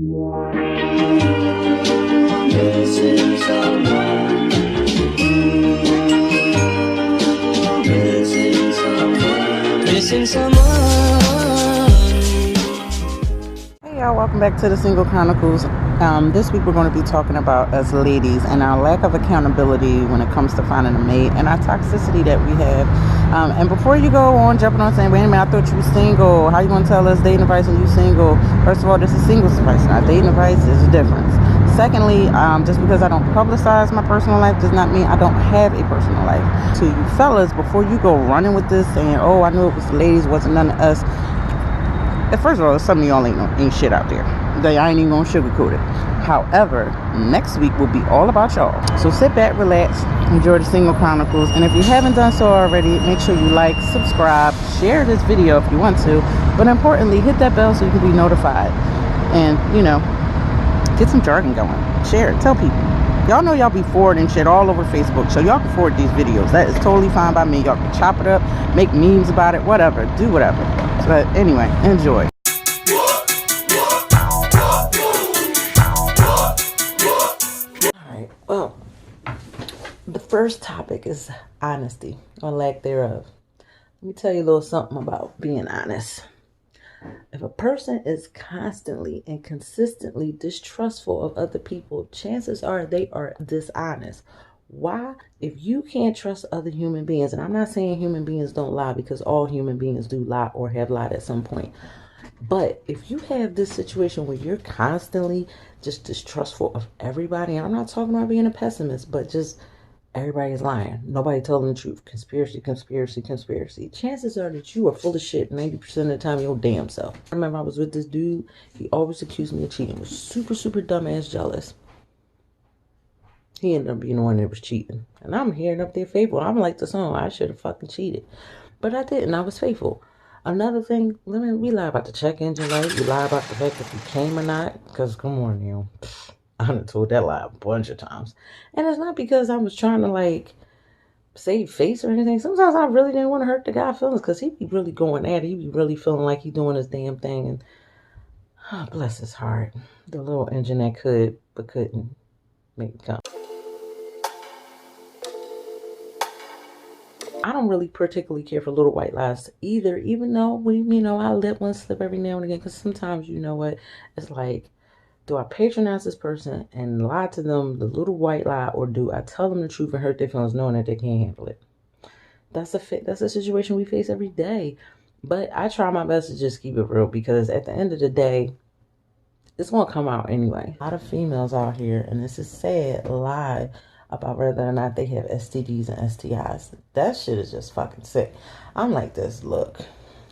Missing someone. Missing someone. Missing someone. Hey y'all, welcome back to the Single Chronicles. This week we're going to be talking about us ladies and our lack of accountability when it comes to finding a mate and our toxicity that we have. And before you go on jumping on saying, wait a minute, I thought you were single. How you going to tell us dating advice and you single? First of all, this is singles advice, not dating advice. There's a difference. Secondly, just because I don't publicize my personal life does not mean I don't have a personal life. To you fellas, before you go running with this saying, oh, I knew it was the ladies, wasn't none of us. First of all, some of y'all ain't shit out there. I ain't even gonna sugarcoat it. However, next week will be all about y'all. So sit back, relax, enjoy the Single Chronicles. And if you haven't done so already, make sure you like, subscribe, share this video if you want to. But importantly, hit that bell so you can be notified. And, you know, get some jargon going. Share it. Tell people. Y'all know y'all be forwarding shit all over Facebook. So y'all can forward these videos. That is totally fine by me. Y'all can chop it up, make memes about it, whatever. Do whatever. But anyway, enjoy. Alright, well, the first topic is honesty, or lack thereof. Let me tell you a little something about being honest. If a person is constantly and consistently distrustful of other people, chances are they are dishonest. Why? If you can't trust other human beings, and I'm not saying human beings don't lie, because all human beings do lie or have lied at some point. But if you have this situation where you're constantly just distrustful of everybody, and I'm not talking about being a pessimist, but just everybody is lying. Nobody telling the truth. Conspiracy, conspiracy, conspiracy. Chances are that you are full of shit 90% of the time your damn self. I remember I was with this dude. He always accused me of cheating. Was super, super dumbass jealous. He ended up being the one that was cheating. And I'm hearing up there faithful. I'm like the song. I should have fucking cheated. But I didn't. I was faithful. Another thing, we lie about the check engine light. We lie about the fact if you came or not. Because, come on, you know. I done told that lie a bunch of times. And it's not because I was trying to, like, save face or anything. Sometimes I really didn't want to hurt the guy's feelings. Because he be really going at it. He be really feeling like he doing his damn thing. And, oh, bless his heart. The little engine that could, but couldn't make it come. I don't really particularly care for little white lies either, even though I let one slip every now and again, because sometimes, you know what, it's like, do I patronize this person and lie to them the little white lie, or do I tell them the truth and hurt their feelings knowing that they can't handle it? That's a situation we face every day. But I try my best to just keep it real, because at the end of the day, it's going to come out anyway. A lot of females out here, and this is sad, lie about whether or not they have STDs and STIs. That shit is just fucking sick. I'm like this, look,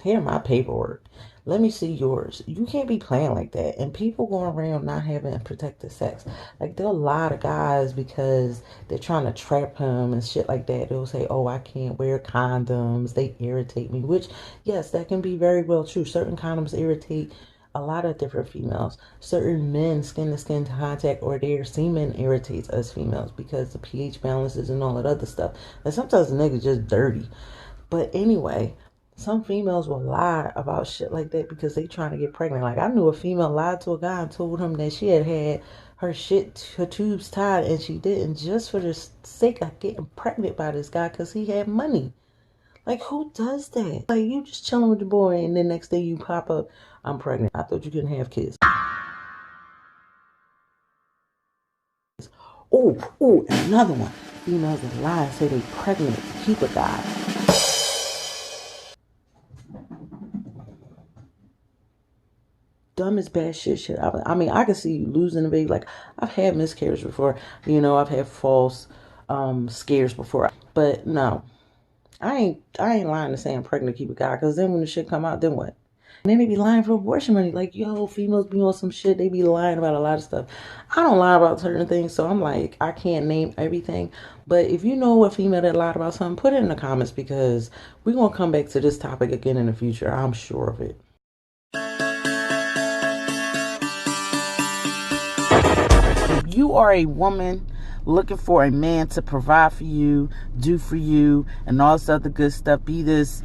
here my paperwork. Let me see yours. You can't be playing like that. And people going around not having protected sex. Like, they'll lie to guys because they're trying to trap him and shit like that. They'll say, oh, I can't wear condoms. They irritate me. Which, yes, that can be very well true. Certain condoms irritate a lot of different females. Certain men, skin-to-skin contact, or their semen irritates us females because the pH balances and all that other stuff. And sometimes the nigga's just dirty. But anyway, some females will lie about shit like that because they trying to get pregnant. Like, I knew a female lied to a guy and told him that she had her tubes tied, and she didn't, just for the sake of getting pregnant by this guy because he had money. Like, who does that? Like, you just chilling with the boy, and then next day you pop up, I'm pregnant. I thought you couldn't have kids. Oh, and another one. Females that lie and say they pregnant to keep a guy. Dumbest bad shit. I mean, I can see you losing a baby. Like, I've had miscarriages before. I've had false scares before. But no. I ain't lying to say I'm pregnant to keep a guy, because then when the shit come out, then what? And then they be lying for abortion money. Like, yo, females be on some shit. They be lying about a lot of stuff. I don't lie about certain things, so I'm like, I can't name everything. But if you know a female that lied about something, put it in the comments, because we're going to come back to this topic again in the future. I'm sure of it. If you are a woman looking for a man to provide for you, do for you, and all this other good stuff, be this,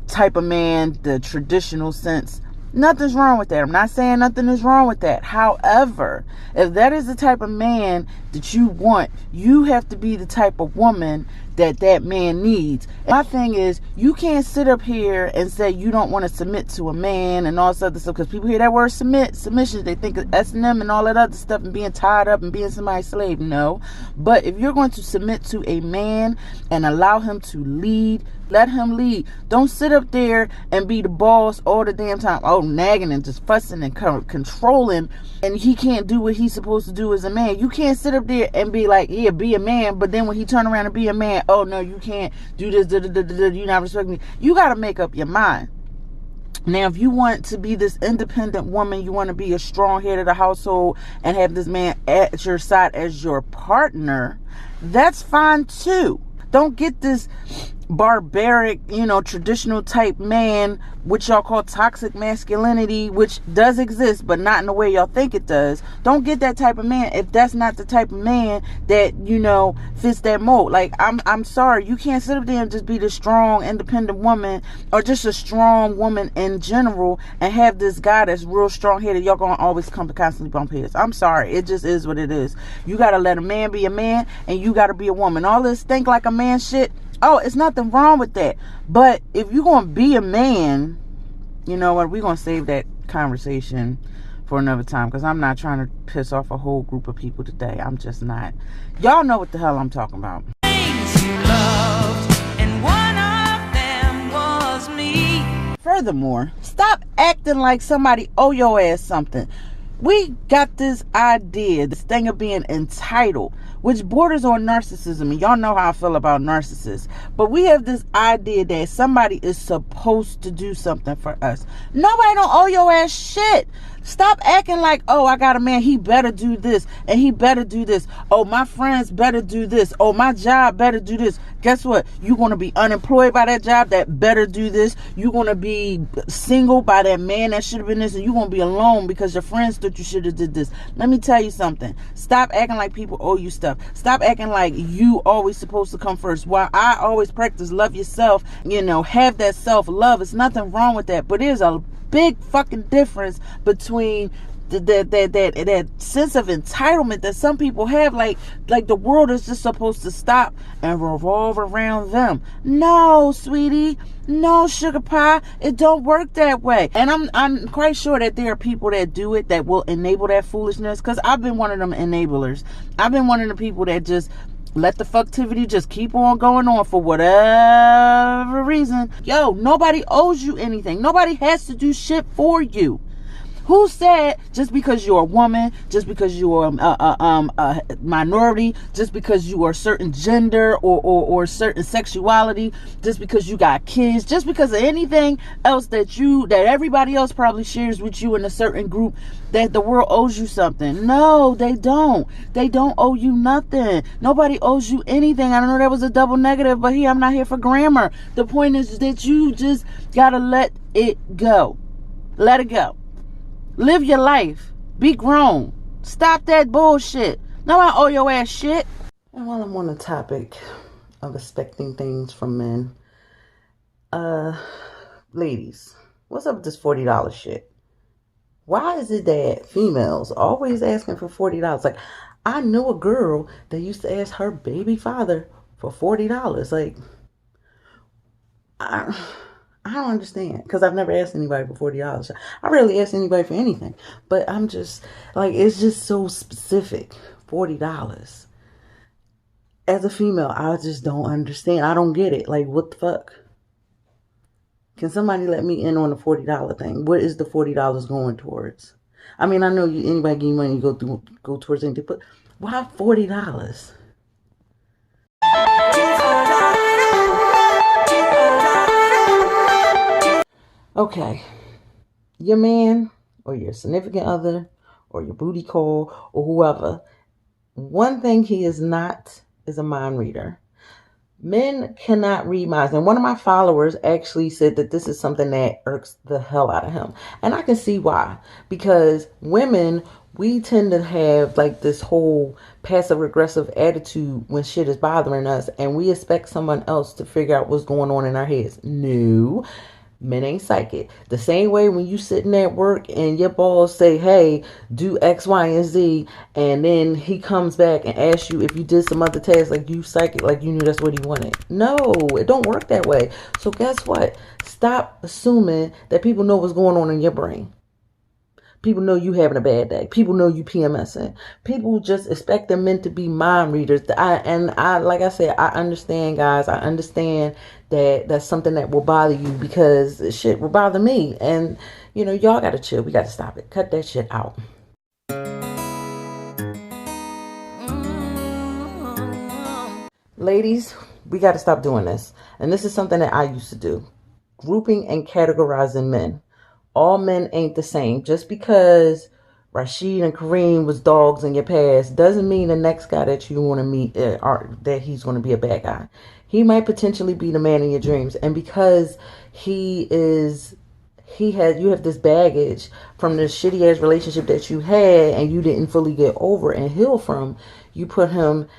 type of man, the traditional sense, Nothing's wrong with that. I'm not saying nothing is wrong with that. However, if that is the type of man that you want, you have to be the type of woman that man needs. And my thing is, you can't sit up here and say you don't want to submit to a man and all this other stuff, because people hear that word submission, they think of S&M and all that other stuff and being tied up and being somebody's slave. No. But if you're going to submit to a man and allow him to lead, let him lead. Don't sit up there and be the boss all the damn time. Oh, nagging and just fussing and controlling, and he can't do what he's supposed to do as a man. You can't sit up there and be like, yeah, be a man, but then when he turn around and be a man, oh no, you can't do this, you're not respecting me. You got to make up your mind. Now, if you want to be this independent woman, you want to be a strong head of the household and have this man at your side as your partner, that's fine too. Don't get this barbaric, traditional type man, which y'all call toxic masculinity, which does exist, but not in the way y'all think it does. Don't get that type of man if that's not the type of man that, fits that mold. Like, I'm sorry, you can't sit up there and just be the strong, independent woman, or just a strong woman in general, and have this guy that's real strong-headed. Y'all gonna always come to constantly bump heads. I'm sorry, it just is what it is. You gotta let a man be a man, and you gotta be a woman. All this think like a man shit, oh, it's nothing wrong with that. But if you're going to be a man, you know what? We're going to save that conversation for another time, because I'm not trying to piss off a whole group of people today. I'm just not. Y'all know what the hell I'm talking about. Things you loved, and one of them was me. Furthermore, stop acting like somebody owe your ass something. We got this idea, this thing of being entitled, which borders on narcissism. And y'all know how I feel about narcissists. But we have this idea that somebody is supposed to do something for us. Nobody don't owe your ass shit. Stop acting like, oh, I got a man, he better do this, and he better do this. Oh, my friends better do this. Oh, my job better do this. Guess what? You're going to be unemployed by that job that better do this. You're going to be single by that man that should have been this, and you're going to be alone because your friends thought you should have did this. Let me tell you something. Stop acting like people owe you stuff. Stop acting like you always supposed to come first. While I always practice love yourself, have that self-love. It's nothing wrong with that. But there's a big fucking difference between that sense of entitlement that some people have, like the world is just supposed to stop and revolve around them. No, sweetie, no, sugar pie, it don't work that way. And I'm quite sure that there are people that do it, that will enable that foolishness, because I've been one of them enablers. I've been one of the people that just let the fucktivity just keep on going on for whatever reason. Yo, nobody owes you anything. Nobody has to do shit for you. Who said just because you're a woman, just because you're a minority, just because you are a certain gender or certain sexuality, just because you got kids, just because of anything else that everybody else probably shares with you in a certain group, that the world owes you something? No, they don't. They don't owe you nothing. Nobody owes you anything. I don't know, that was a double negative, but I'm not here for grammar. The point is that you just gotta let it go. Let it go. Live your life. Be grown. Stop that bullshit. No, I owe your ass shit. And while I'm on the topic of expecting things from men, ladies, what's up with this $40 shit? Why is it that females always asking for $40? Like, I knew a girl that used to ask her baby father for $40. Like, I don't understand, because I've never asked anybody for $40. I rarely ask anybody for anything, but I'm just like, it's just so specific. $40. As a female, I just don't understand. I don't get it. Like, what the fuck? Can somebody let me in on the $40 thing? What is the $40 going towards? I mean, I know anybody give you money, you go towards anything, but why $40? Okay, your man or your significant other or your booty call or whoever, one thing he is not is a mind reader. Men cannot read minds. And one of my followers actually said that this is something that irks the hell out of him. And I can see why. Because women, we tend to have like this whole passive aggressive attitude when shit is bothering us. And we expect someone else to figure out what's going on in our heads. No. Men ain't psychic. The same way when you sitting at work and your boss say, hey, do X, Y, and Z, and then he comes back and asks you if you did some other tasks, like you psychic, like you knew that's what he wanted. No, it don't work that way. So guess what? Stop assuming that people know what's going on in your brain. People know you having a bad day. People know you PMSing. People just expect the men to be mind readers. I like I said, I understand, guys. I understand that that's something that will bother you, because shit will bother me. And y'all gotta chill. We gotta stop it. Cut that shit out. Ladies, we gotta stop doing this. And this is something that I used to do. Grouping and categorizing men. All men ain't the same. Just because Rashid and Kareem was dogs in your past doesn't mean the next guy that you want to meet that he's going to be a bad guy. He might potentially be the man in your dreams, and because you have this baggage from the shitty ass relationship that you had and you didn't fully get over and heal from, you clump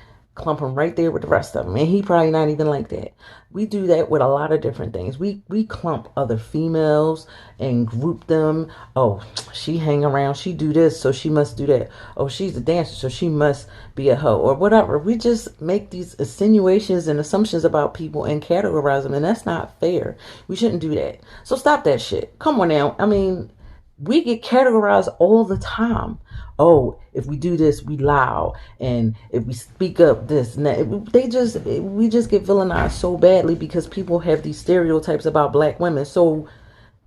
him right there with the rest of them, and he probably not even like that. We do that with a lot of different things. We clump other females and group them. Oh, she hang around, she do this, so she must do that. Oh, she's a dancer, so she must be a hoe, or whatever. We just make these insinuations and assumptions about people and categorize them, and that's not fair. We shouldn't do that. So stop that shit. Come on now. I mean, we get categorized all the time. Oh, if we do this, we loud, and if we speak up this and that, we just get villainized so badly because people have these stereotypes about black women. So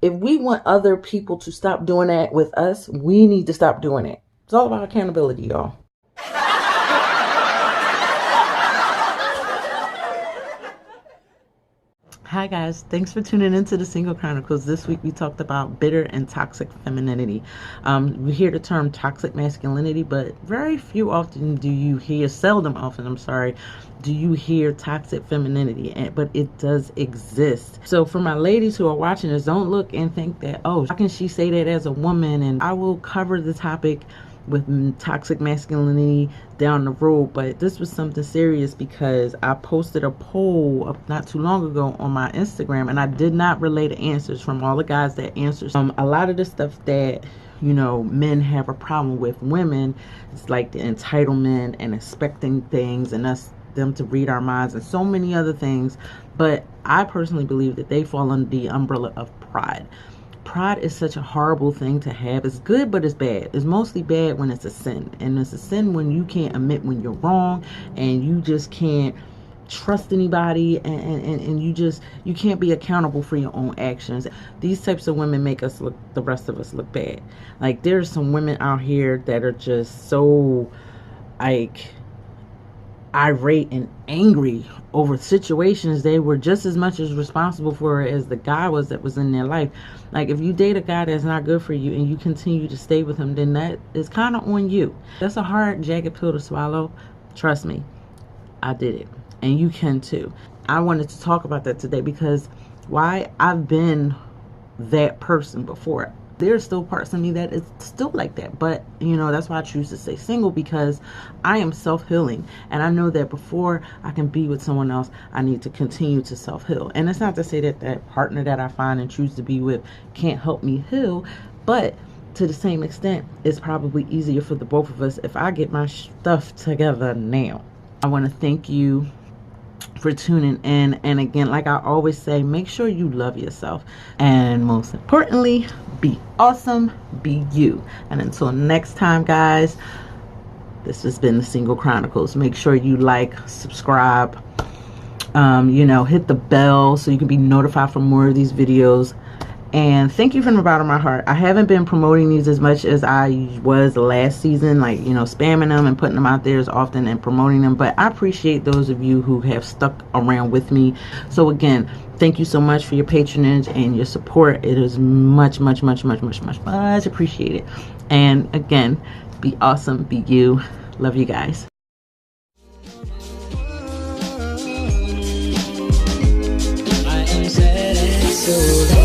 if we want other people to stop doing that with us, we need to stop doing it. It's all about accountability, y'all. Hi guys, thanks for tuning into the Single Chronicles. This week we talked about bitter and toxic femininity. We hear the term toxic masculinity, but seldom often do you hear toxic femininity, but it does exist. So for my ladies who are watching this, don't look and think that, oh, how can she say that as a woman? And I will cover the topic with toxic masculinity down the road, but this was something serious because I posted a poll not too long ago on my Instagram, and I did not relay the answers from all the guys that answered. A lot of the stuff that men have a problem with women, it's like the entitlement and expecting things and them to read our minds and so many other things. But I personally believe that they fall under the umbrella of pride. Pride is such a horrible thing to have. It's good, but it's bad. It's mostly bad when it's a sin. And it's a sin when you can't admit when you're wrong, and you just can't trust anybody, and you can't be accountable for your own actions. These types of women make the rest of us look bad. Like, there's some women out here that are just so irate and angry over situations they were just as much as responsible for as the guy that was in their life. Like, if you date a guy that's not good for you and you continue to stay with him, then that is kind of on you. That's a hard, jagged pill to swallow. Trust me, I did it, and you can too. I wanted to talk about that today because I've been that person before. There's still parts of me that is still like that, but that's why I choose to stay single, because I am self-healing, and I know that before I can be with someone else, I need to continue to self-heal. And it's not to say that partner that I find and choose to be with can't help me heal, but to the same extent, it's probably easier for the both of us if I get my stuff together now. I want to thank you for tuning in, and again, like I always say, make sure you love yourself, and most importantly, be awesome, be you. And until next time, guys, this has been the Single Chronicles. Make sure you like, subscribe, hit the bell so you can be notified for more of these videos. And thank you from the bottom of my heart. I haven't been promoting these as much as I was last season, spamming them and putting them out there as often and promoting them. But I appreciate those of you who have stuck around with me. So again, thank you so much for your patronage and your support. It is much, much, much, much, much, much, much appreciated. And again, be awesome, be you. Love you guys. I am sad and so